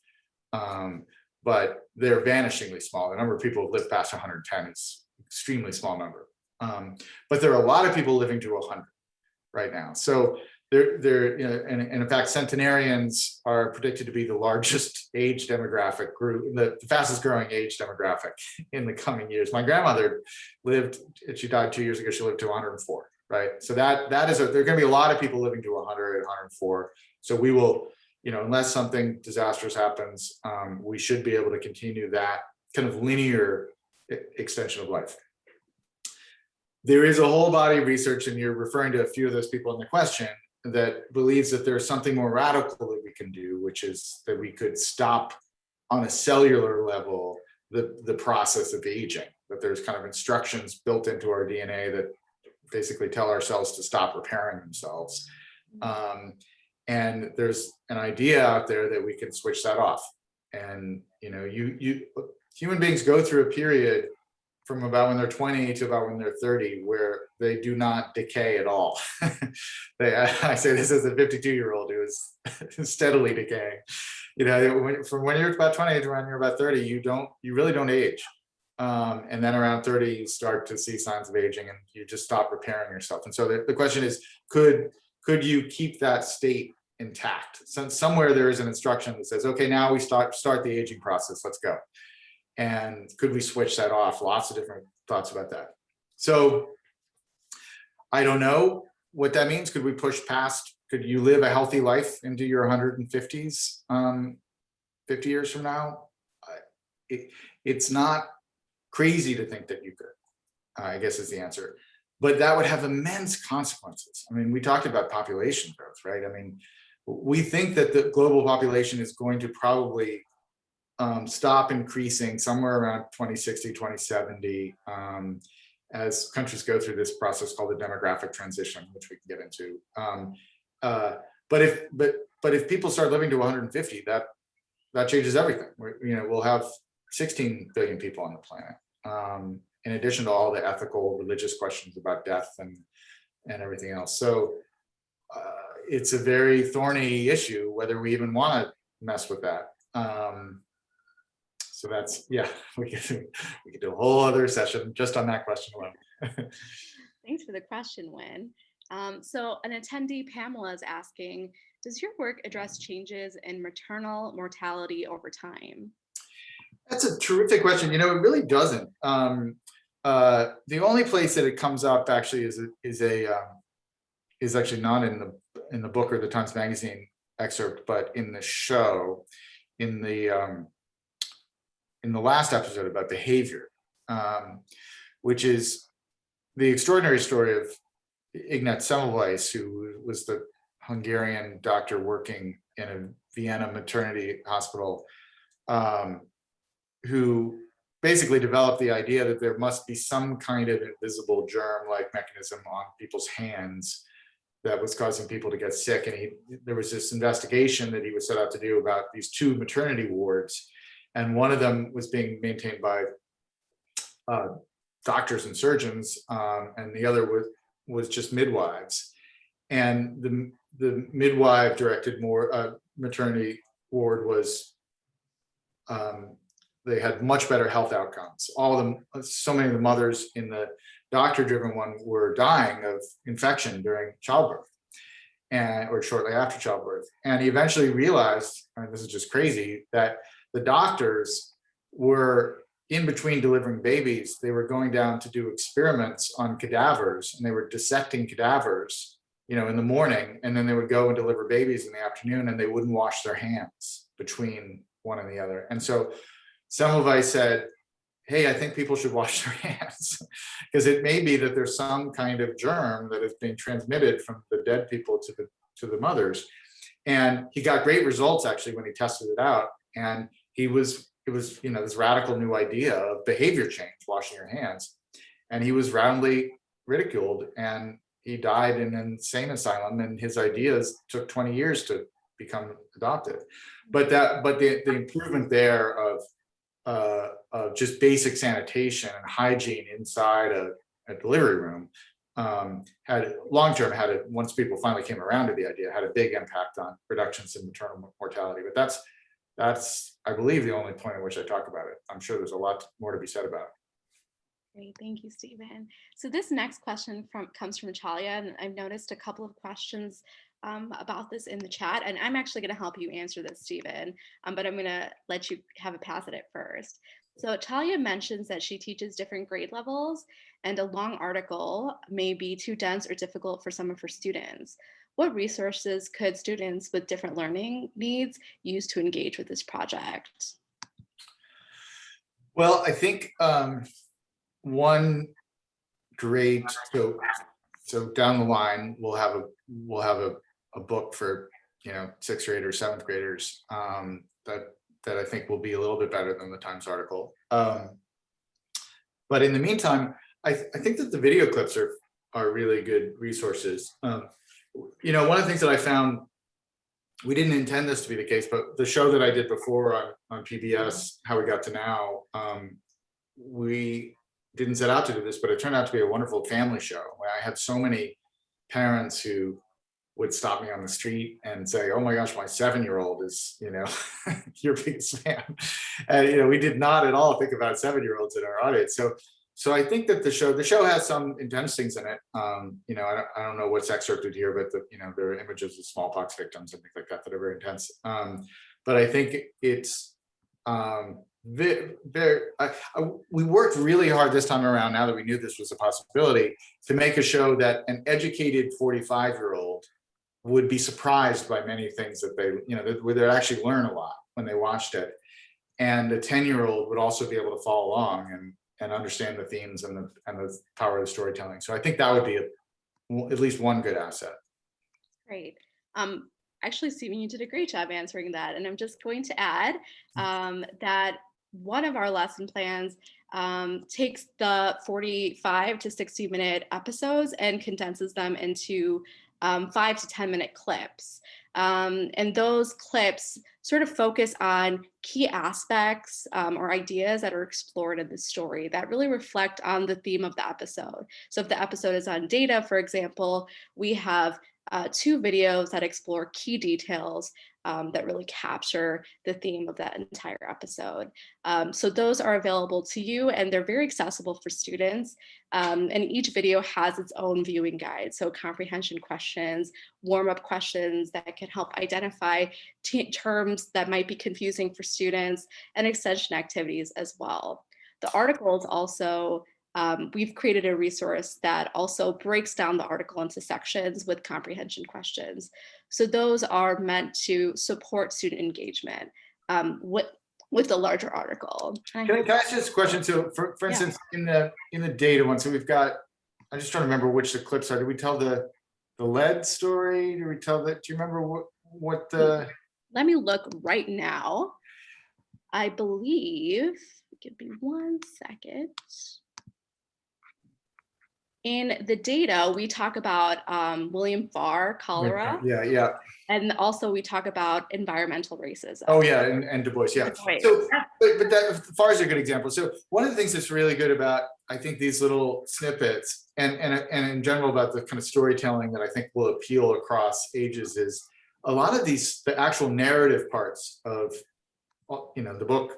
but they're vanishingly small. The number of people who live past 110 is an extremely small number. But there are a lot of people living to 100 right now. So and in fact, centenarians are predicted to be the largest age demographic group, the fastest growing age demographic in the coming years. My grandmother lived, she died 2 years ago, she lived to 104. right? So that is there are going to be a lot of people living to 100, 104. So we will, unless something disastrous happens, we should be able to continue that kind of linear extension of life. There is a whole body of research, and you're referring to a few of those people in the question, that believes that there's something more radical that we can do, which is that we could stop on a cellular level the process of aging, that there's kind of instructions built into our DNA that basically tell our cells to stop repairing themselves. And there's an idea out there that we can switch that off. And human beings go through a period from about when they're 20 to about when they're 30 where they do not decay at all. I say this as a 52-year-old who is steadily decaying. From when you're about 20 to when you're about 30, you really don't age. And then around 30, you start to see signs of aging, and you just stop repairing yourself. And so the question is, could you keep that state intact? So somewhere there is an instruction that says, okay, now we start the aging process. Let's go. And could we switch that off? Lots of different thoughts about that. So I don't know what that means. Could we push past? Could you live a healthy life into your 150s, 50 years from now? It's not crazy to think that you could, I guess is the answer. But that would have immense consequences. I mean, we talked about population growth, right? I mean, we think that the global population is going to probably stop increasing somewhere around 2060, 2070, as countries go through this process called the demographic transition, which we can get into. But if people start living to 150, that changes everything. We'll have 16 billion people on the planet, in addition to all the ethical, religious questions about death and everything else. So it's a very thorny issue whether we even want to mess with that. So that's, we could do a whole other session just on that question alone. Thanks for the question, Wynn. So an attendee, Pamela, is asking, does your work address changes in maternal mortality over time? That's a terrific question. It really doesn't. The only place that it comes up actually is actually not in the book or the Times Magazine excerpt, but in the show, in the last episode about behavior, which is the extraordinary story of Ignaz Semmelweis, who was the Hungarian doctor working in a Vienna maternity hospital, who basically developed the idea that there must be some kind of invisible germ-like mechanism on people's hands that was causing people to get sick. And there was this investigation that he was set out to do about these two maternity wards, and one of them was being maintained by doctors and surgeons, and the other was just midwives. And the midwife-directed maternity ward was they had much better health outcomes. So many of the mothers in the doctor-driven one were dying of infection during childbirth, or shortly after childbirth. And he eventually realized, and this is just crazy, that the doctors were, in between delivering babies, they were going down to do experiments on cadavers, and they were dissecting cadavers, in the morning, and then they would go and deliver babies in the afternoon, and they wouldn't wash their hands between one and the other. And so Semmelweis said, hey, I think people should wash their hands, because it may be that there's some kind of germ that is being transmitted from the dead people to the mothers. And he got great results actually when he tested it out. And it was this radical new idea of behavior change, washing your hands. And he was roundly ridiculed, and he died in an insane asylum, and his ideas took 20 years to become adopted. But the improvement there of just basic sanitation and hygiene inside a delivery room had long-term, once people finally came around to the idea, had a big impact on reductions in maternal mortality. But that's I believe the only point at which I talk about it. I'm sure there's a lot more to be said about it. Great, thank you, Stephen. So this next question comes from Chalia, and I've noticed a couple of questions about this in the chat, and I'm actually going to help you answer this, Stephen, but I'm going to let you have a pass at it first. So Talia mentions that she teaches different grade levels, and a long article may be too dense or difficult for some of her students. What resources could students with different learning needs use to engage with this project? Well, I think one great so down the line we'll have a book for sixth graders, seventh graders that I think will be a little bit better than the Times article. But in the meantime, I think that the video clips are really good resources. One of the things that I found, we didn't intend this to be the case, but the show that I did before on PBS, How We Got to Now, we didn't set out to do this, but it turned out to be a wonderful family show where I had so many parents who would stop me on the street and say, "Oh my gosh, my 7-year-old is, your biggest fan." And we did not at all think about 7-year-olds in our audience. So I think that the show has some intense things in it. I don't know what's excerpted here, but there are images of smallpox victims and things like that that are very intense. But I think it's we worked really hard this time around, now that we knew this was a possibility, to make a show that an educated 45-year-old would be surprised by many things that where they'd actually learn a lot when they watched it. And a 10-year-old would also be able to follow along and understand the themes and the power of the storytelling. So I think that would be at least one good asset. Great. Actually, Stephen, you did a great job answering that. And I'm just going to add that one of our lesson plans takes the 45 to 60-minute episodes and condenses them into 5 to 10-minute clips. And those clips sort of focus on key aspects or ideas that are explored in the story that really reflect on the theme of the episode. So if the episode is on data, for example, we have 2 videos that explore key details that really capture the theme of that entire episode. So those are available to you, and they're very accessible for students. And each video has its own viewing guide. So comprehension questions, warm-up questions that can help identify terms that might be confusing for students, and extension activities as well. The articles also, we've created a resource that also breaks down the article into sections with comprehension questions. So those are meant to support student engagement with the larger article. Can I ask you this question? So for instance, in the data one, so we've got, I'm just trying to remember which the clips are. Did we tell the lead story? Did we tell that? Do you remember what the? Let me look right now. I believe, give me one second. In the data, we talk about William Farr, cholera. Yeah. And also we talk about environmental racism. Oh yeah, and Du Bois, yeah. So, but that Farr is a good example. So one of the things that's really good about, I think, these little snippets and in general about the kind of storytelling that I think will appeal across ages is a lot of the actual narrative parts of, the book,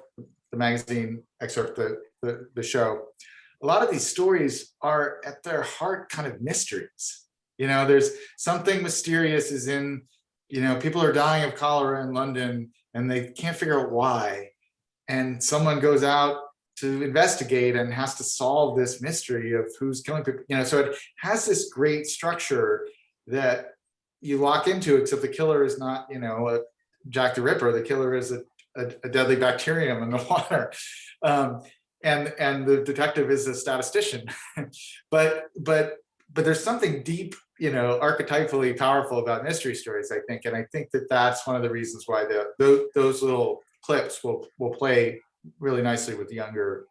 the magazine excerpt, the show. A lot of these stories are at their heart kind of mysteries. There's something mysterious is in, people are dying of cholera in London and they can't figure out why. And someone goes out to investigate and has to solve this mystery of who's killing people. So it has this great structure that you lock into, except the killer is not, Jack the Ripper. The killer is a deadly bacterium in the water. And the detective is a statistician. but there's something deep, archetypally powerful about mystery stories, I think. And I think that that's one of the reasons why those little clips will play really nicely with younger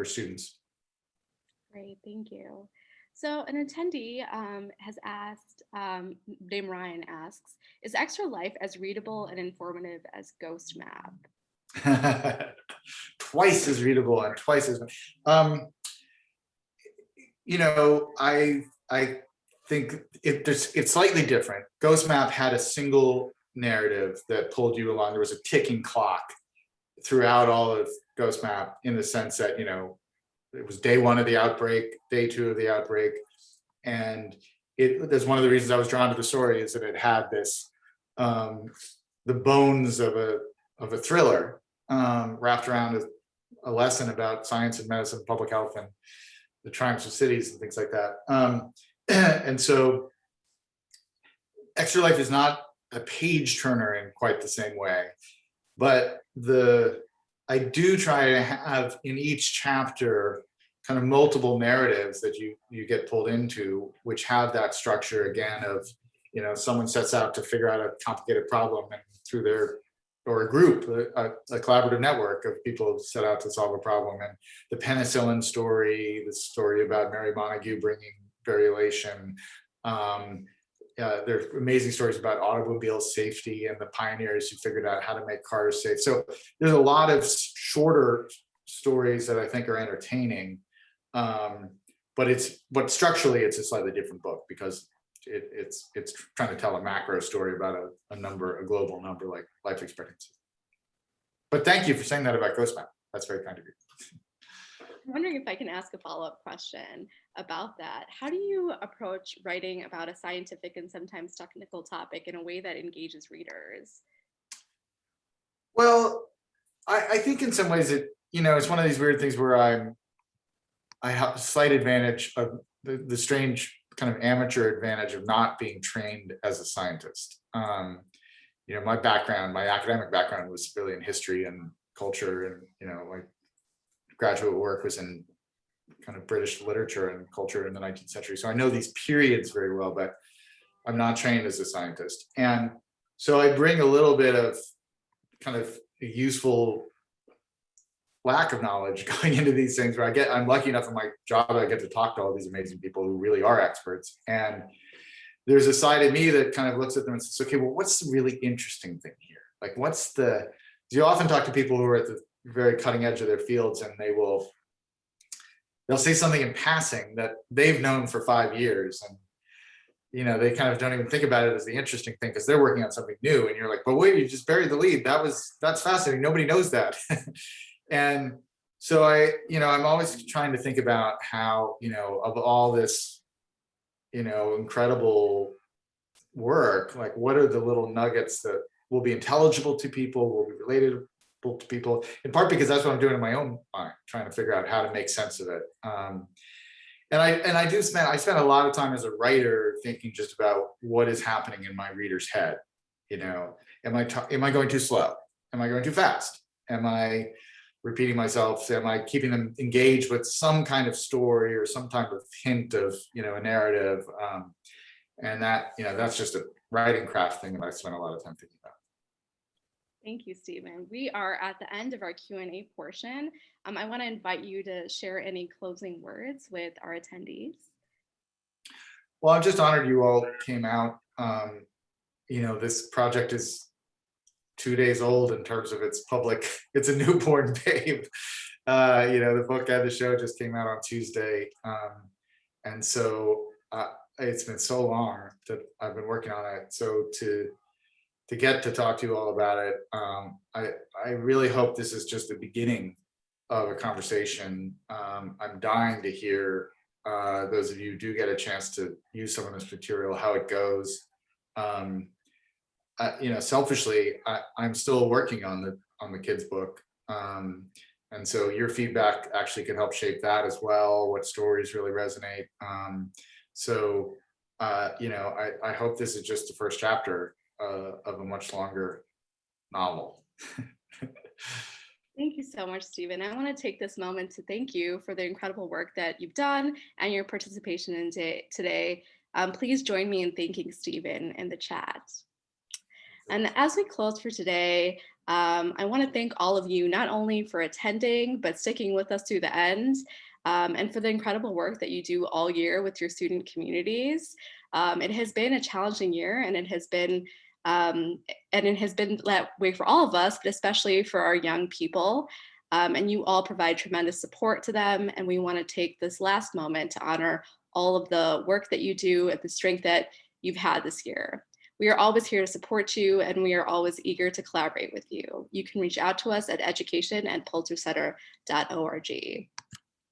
students. Great, thank you. So an attendee has asked, named Ryan asks, is Extra Life as readable and informative as Ghost Map? Twice as readable and twice as I think it's slightly different. Ghost Map had a single narrative that pulled you along. There was a ticking clock throughout all of Ghost Map, in the sense that it was day 1 of the outbreak, day 2 of the outbreak, and that's one of the reasons I was drawn to the story, is that it had this the bones of a thriller, wrapped around a lesson about science and medicine, public health, and the triumphs of cities and things like that. And so Extra Life is not a page turner in quite the same way, but I do try to have in each chapter kind of multiple narratives that you get pulled into, which have that structure again of, someone sets out to figure out a complicated problem, and through or a group, a collaborative network of people set out to solve a problem. And the penicillin story, the story about Mary Montagu bringing variolation. There's amazing stories about automobile safety and the pioneers who figured out how to make cars safe. So there's a lot of shorter stories that I think are entertaining, but structurally it's a slightly different book because it's trying to tell a macro story about a global number like life expectancy. But thank you for saying that about Ghost Map. That's very kind of you. I'm wondering if I can ask a follow-up question about that. How do you approach writing about a scientific and sometimes technical topic in a way that engages readers? Well, I think in some ways it's one of these weird things where I have a slight advantage of the strange kind of amateur advantage of not being trained as a scientist. My academic background was really in history and culture, and my graduate work was in kind of British literature and culture in the 19th century. So I know these periods very well, but I'm not trained as a scientist. And so I bring a little bit of kind of a useful lack of knowledge going into these things where I'm lucky enough in my job, I get to talk to all these amazing people who really are experts. And there's a side of me that kind of looks at them and says, okay, well, what's the really interesting thing here? Like, you often talk to people who are at the very cutting edge of their fields, and they'll say something in passing that they've known for 5 years. And they kind of don't even think about it as the interesting thing because they're working on something new. And you're like, but wait, you just buried the lead. That's fascinating. Nobody knows that. And so I'm always trying to think about how, of all this, incredible work, like what are the little nuggets that will be intelligible to people, will be relatable to people, in part because that's what I'm doing in my own mind, trying to figure out how to make sense of it. I spend a lot of time as a writer thinking just about what is happening in my reader's head. Am I going too slow? Am I going too fast? Am I repeating myself? Am I keeping them engaged with some kind of story or some type of hint of a narrative? And that's just a writing craft thing that I spend a lot of time thinking about. Thank you, Stephen. We are at the end of our Q&A portion. I want to invite you to share any closing words with our attendees. Well, I'm just honored you all came out. This project is 2 days old in terms of its public. It's a newborn babe. The book and the show just came out on Tuesday. And so it's been so long that I've been working on it. So to get to talk to you all about it, I really hope this is just the beginning of a conversation. I'm dying to hear those of you who do get a chance to use some of this material, how it goes. Selfishly, I'm still working on the kids' book, and so your feedback actually can help shape that as well. What stories really resonate? I hope this is just the first chapter of a much longer novel. Thank you so much, Stephen. I want to take this moment to thank you for the incredible work that you've done and your participation in today. Please join me in thanking Stephen in the chat. And as we close for today, I want to thank all of you, not only for attending, but sticking with us to the end, and for the incredible work that you do all year with your student communities. It has been a challenging year, and it has been that way for all of us, but especially for our young people. And you all provide tremendous support to them. And we want to take this last moment to honor all of the work that you do and the strength that you've had this year. We are always here to support you, and we are always eager to collaborate with you. You can reach out to us at education@pulitcercenter.org.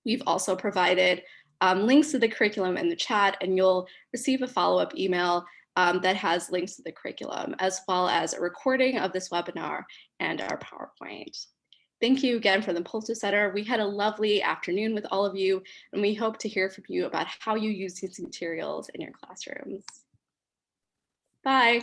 We've also provided links to the curriculum in the chat, and you'll receive a follow-up email that has links to the curriculum, as well as a recording of this webinar and our PowerPoint. Thank you again from the Pulitzer Center. We had a lovely afternoon with all of you, and we hope to hear from you about how you use these materials in your classrooms. Bye.